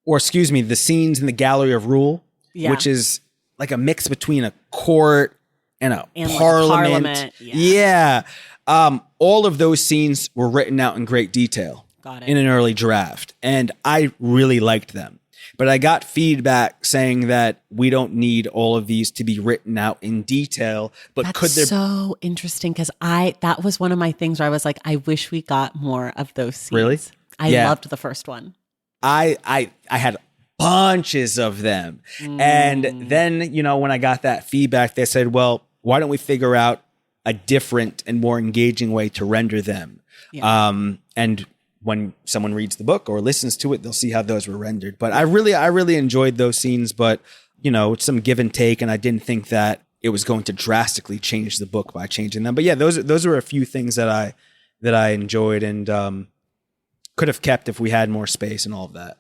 B: or excuse me, the scenes in the Gallery of Rule, which is like a mix between a court and parliament. Yeah. All of those scenes were written out in great detail in an early draft. And I really liked them. But I got feedback saying that we don't need all of these to be written out in detail. But
A: That's so interesting, because that was one of my things where I was like, I wish we got more of those scenes.
B: Really?
A: I loved the first one.
B: I had bunches of them. And then, when I got that feedback, they said, well, why don't we figure out a different and more engaging way to render them? And when someone reads the book or listens to it, they'll see how those were rendered. But I really enjoyed those scenes, but it's some give and take. And I didn't think that it was going to drastically change the book by changing them. But yeah, those were a few things that I enjoyed and could have kept if we had more space and all of that.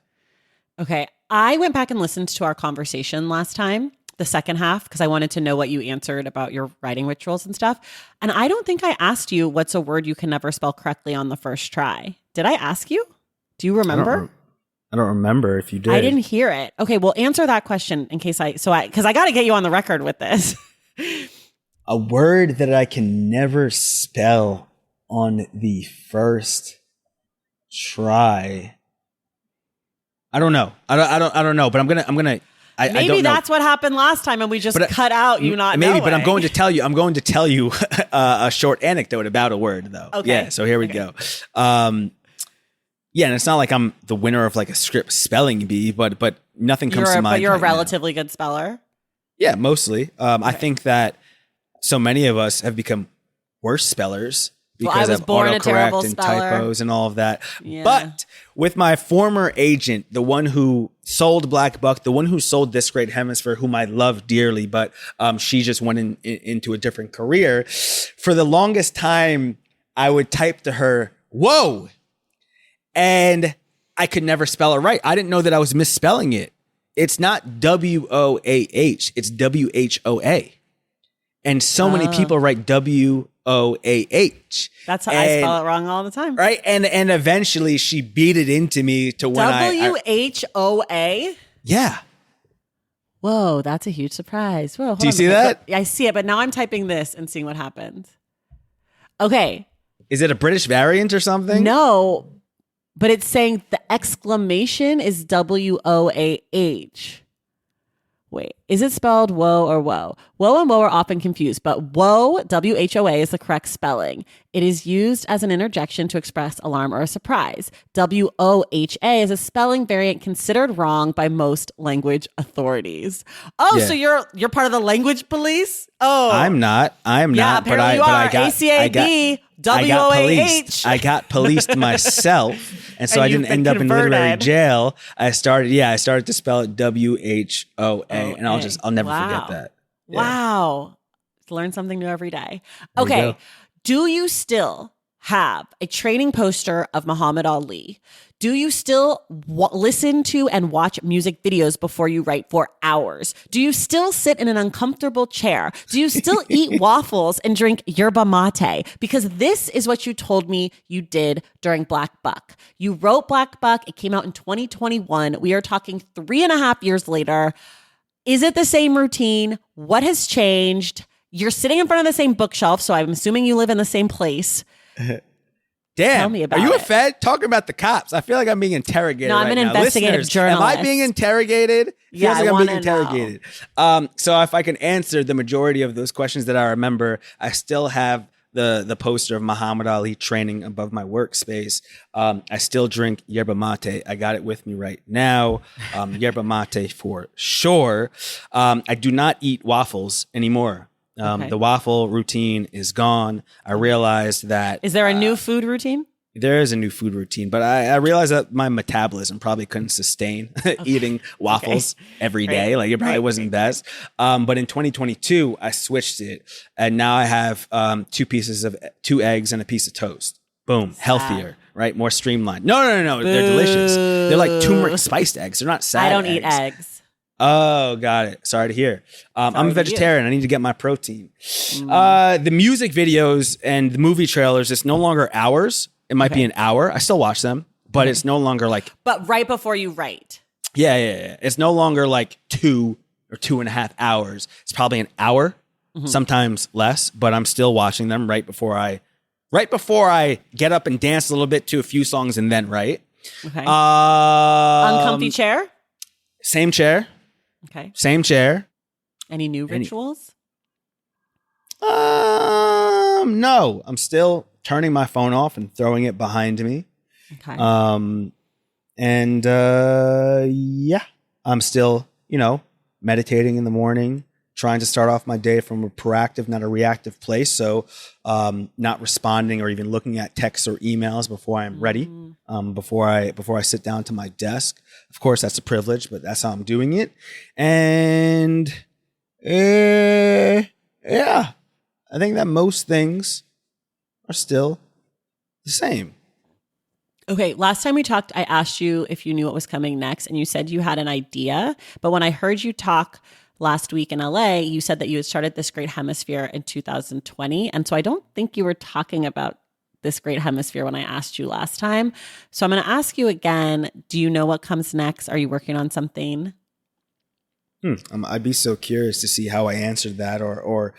A: Okay. I went back and listened to our conversation last time, the second half, because I wanted to know what you answered about your writing rituals and stuff. And I don't think I asked you what's a word you can never spell correctly on the first try. Did I ask you? Do you remember?
B: I don't remember if you did.
A: I didn't hear it. Okay, well, answer that question in case because I got to get you on the record with this.
B: A word that I can never spell on the first try. I don't know. I don't know. But I'm gonna.
A: Maybe that's what happened last time, and we just cut out you not knowing.
B: But I'm going to tell you a short anecdote about a word, though.
A: Okay.
B: Yeah. So here we go. Yeah, and it's not like I'm the winner of like a script spelling bee, but nothing comes to mind.
A: But you're a relatively good speller.
B: Yeah, mostly. I think that so many of us have become worse spellers because of autocorrect and typos and all of that. Yeah. But with my former agent, the one who sold Black Buck, the one who sold This Great Hemisphere, whom I love dearly, but she just went into a different career. For the longest time, I would type to her, "Whoa," and I could never spell it right. I didn't know that I was misspelling it. It's not WOAH, it's WHOA. And so many people write WOAH.
A: That's how I spell it wrong all the time.
B: Right? And eventually she beat it into me to when
A: WHOA?
B: Yeah.
A: Whoa, that's a huge surprise. Whoa,
B: do you see that?
A: I see it, but now I'm typing this and seeing what happens. Okay.
B: Is it a British variant or something?
A: No, but it's saying the exclamation is WOAH. Wait, is it spelled woe or woe? Woe and woe are often confused, but woe, WHOA, is the correct spelling. It is used as an interjection to express alarm or a surprise. WOHA is a spelling variant considered wrong by most language authorities. Oh, yeah. So you're part of the language police? Oh,
B: I'm not.
A: Yeah, apparently you are. ACAB, WOAH.
B: I got policed myself, and so I didn't end up in literary jail. I started to spell it WHOA, and I'll never forget that. Yeah.
A: Wow. Learn something new every day. Okay. Do you still have a training poster of Muhammad Ali? Do you still listen to and watch music videos before you write for hours? Do you still sit in an uncomfortable chair? Do you still eat waffles and drink yerba mate? Because this is what you told me you did during Black Buck. You wrote Black Buck. It came out in 2021. We are talking 3.5 years later. Is it the same routine? What has changed? You're sitting in front of the same bookshelf, so I'm assuming you live in the same place.
B: Damn.
A: Tell me about
B: Are you
A: it.
B: a Fed? Talking about the cops. I feel like I'm being interrogated.
A: No, I'm
B: right
A: an
B: now.
A: investigative
B: Listeners,
A: journalist.
B: Am I being interrogated?
A: Yeah,
B: Feels like
A: I
B: I'm being
A: wanna
B: interrogated. So if I can answer the majority of those questions that I remember, I still have the poster of Muhammad Ali training above my workspace. I still drink yerba mate. I got it with me right now. Yerba mate for sure. I do not eat waffles anymore. The waffle routine is gone. I realized that.
A: Is there a new food routine?
B: There is a new food routine, but I realized that my metabolism probably couldn't sustain eating waffles every day. Like it probably wasn't best. But in 2022, I switched it, and now I have 2 eggs and a piece of toast. Boom, healthier, right? More streamlined. No, they're delicious. They're like turmeric spiced eggs. They're not sad.
A: I don't eat eggs.
B: Oh, got it. Sorry to hear. I'm a vegetarian. I need to get my protein. The music videos and the movie trailers, it's no longer hours. It might be an hour. I still watch them, but it's no longer like...
A: But right before you write.
B: Yeah. It's no longer like 2 or 2.5 hours. It's probably an hour, sometimes less, but I'm still watching them right before I get up and dance a little bit to a few songs and then write.
A: Okay. Uncomfy chair?
B: Same chair.
A: Okay.
B: Same chair.
A: Any new rituals?
B: No. I'm still turning my phone off and throwing it behind me.
A: Okay.
B: I'm still, meditating in the morning, trying to start off my day from a proactive, not a reactive place. So, not responding or even looking at texts or emails before I'm ready, before I sit down to my desk. Of course, that's a privilege, but that's how I'm doing it. And I think that most things are still the same.
A: Okay, last time we talked, I asked you if you knew what was coming next, and you said you had an idea. But when I heard you talk last week in LA, you said that you had started This Great Hemisphere in 2020. And so I don't think you were talking about This Great Hemisphere when I asked you last time. So I'm going to ask you again, do you know what comes next? Are you working on something?
B: I'd be so curious to see how I answered that or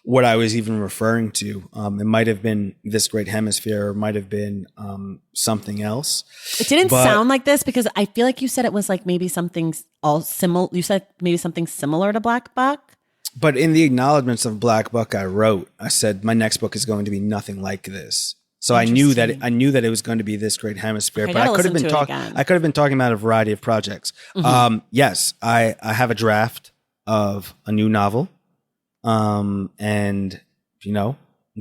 B: what I was even referring to. It might have been This Great Hemisphere, or it might have been something else.
A: It didn't sound like this because I feel like you said it was like maybe something all similar. You said maybe something similar to Black Buck.
B: But in the acknowledgments of Black Buck, I said my next book is going to be nothing like this. So I knew that it was going to be This Great Hemisphere, but I could have been talking about a variety of projects. Yes, I have a draft of a new novel. And I'm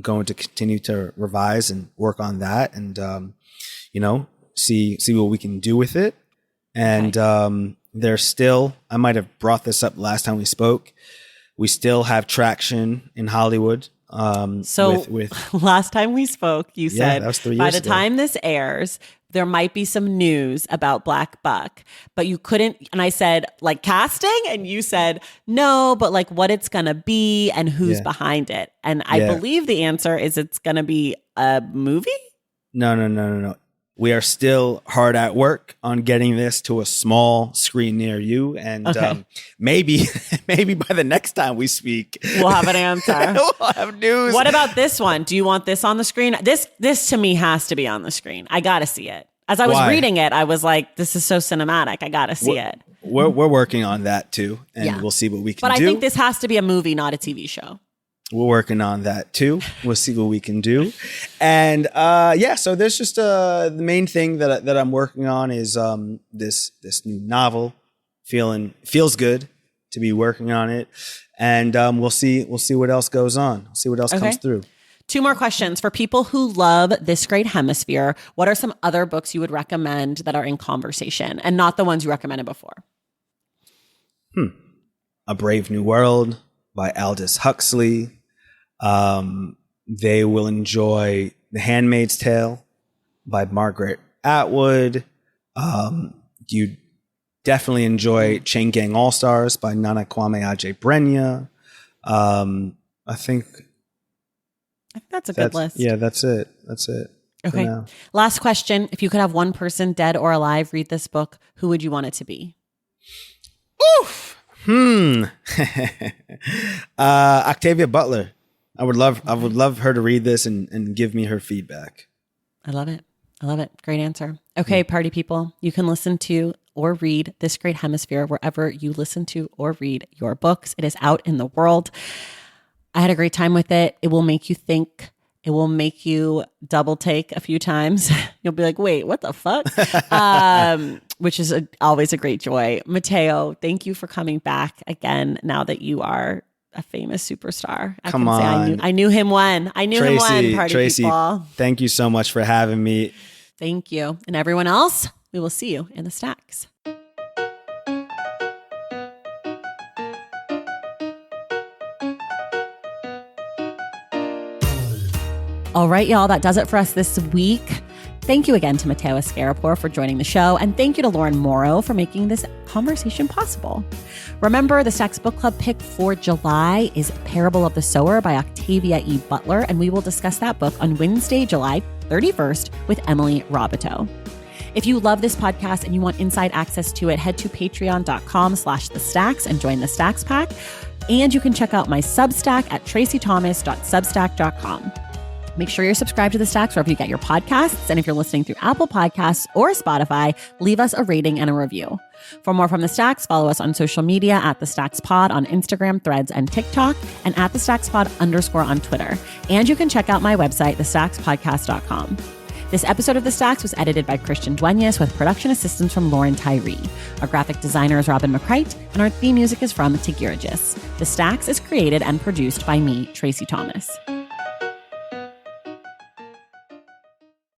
B: going to continue to revise and work on that and, see what we can do with it. And, there's still, I might have brought this up last time we spoke. We still have traction in Hollywood. Last time we spoke, you said that was 3 years
A: by the
B: ago.
A: time this airs, there might be some news about Black Buck, but you couldn't. And I said, like casting? And you said, no, but like what it's going to be and who's behind it. And I believe the answer is it's going to be a movie?
B: No. We are still hard at work on getting this to a small screen near you. And maybe by the next time we speak,
A: we'll have an answer.
B: We'll have news.
A: What about this one? Do you want this on the screen? This to me has to be on the screen. I got to see it. As I was reading it, I was like, this is so cinematic. I got to see it.
B: We're working on that too. And we'll see what we can do.
A: But I think this has to be a movie, not a TV show.
B: We're working on that too. We'll see what we can do. And so there's just the main thing that I'm working on is this new novel. Feels good to be working on it. And we'll see what else goes on. See what else comes through.
A: 2 more questions. For people who love This Great Hemisphere, what are some other books you would recommend that are in conversation and not the ones you recommended before?
B: A Brave New World by Aldous Huxley. They will enjoy The Handmaid's Tale by Margaret Atwood. You definitely enjoy Chain Gang All-Stars by Nana Kwame Adjei-Brenya. I think
A: that's a good list.
B: Yeah, that's it.
A: Okay. Last question. If you could have one person, dead or alive, read this book, who would you want it to be?
B: Oof. Octavia Butler. I would love her to read this and give me her feedback.
A: I love it. Great answer. Okay, party people, you can listen to or read This Great Hemisphere wherever you listen to or read your books. It is out in the world. I had a great time with it. It will make you think. It will make you double take a few times. You'll be like, wait, what the fuck? Which is always a great joy. Mateo, thank you for coming back again now that you are a famous superstar.
B: Come on.
A: I knew him when. Party
B: Tracy,
A: people.
B: Thank you so much for having me.
A: Thank you. And everyone else, we will see you in the stacks. All right, y'all, that does it for us this week. Thank you again to Mateo Askaripour for joining the show, and thank you to Lauren Morrow for making this conversation possible. Remember, the Stacks Book Club pick for July is Parable of the Sower by Octavia E. Butler, and we will discuss that book on Wednesday, July 31st with Emily Roboteau. If you love this podcast and you want inside access to it, head to patreon.com/thestacks and join the Stacks Pack. And you can check out my Substack at tracythomas.substack.com. Make sure you're subscribed to The Stacks wherever you get your podcasts. And if you're listening through Apple Podcasts or Spotify, leave us a rating and a review. For more from The Stacks, follow us on social media at The Stacks Pod on Instagram, Threads, and TikTok, and at The Stacks Pod _ on Twitter. And you can check out my website, thestackspodcast.com. This episode of The Stacks was edited by Christian Duenas with production assistance from Lauren Tyree. Our graphic designer is Robin McCrite, and our theme music is from Tigirigis. The Stacks is created and produced by me, Tracy Thomas.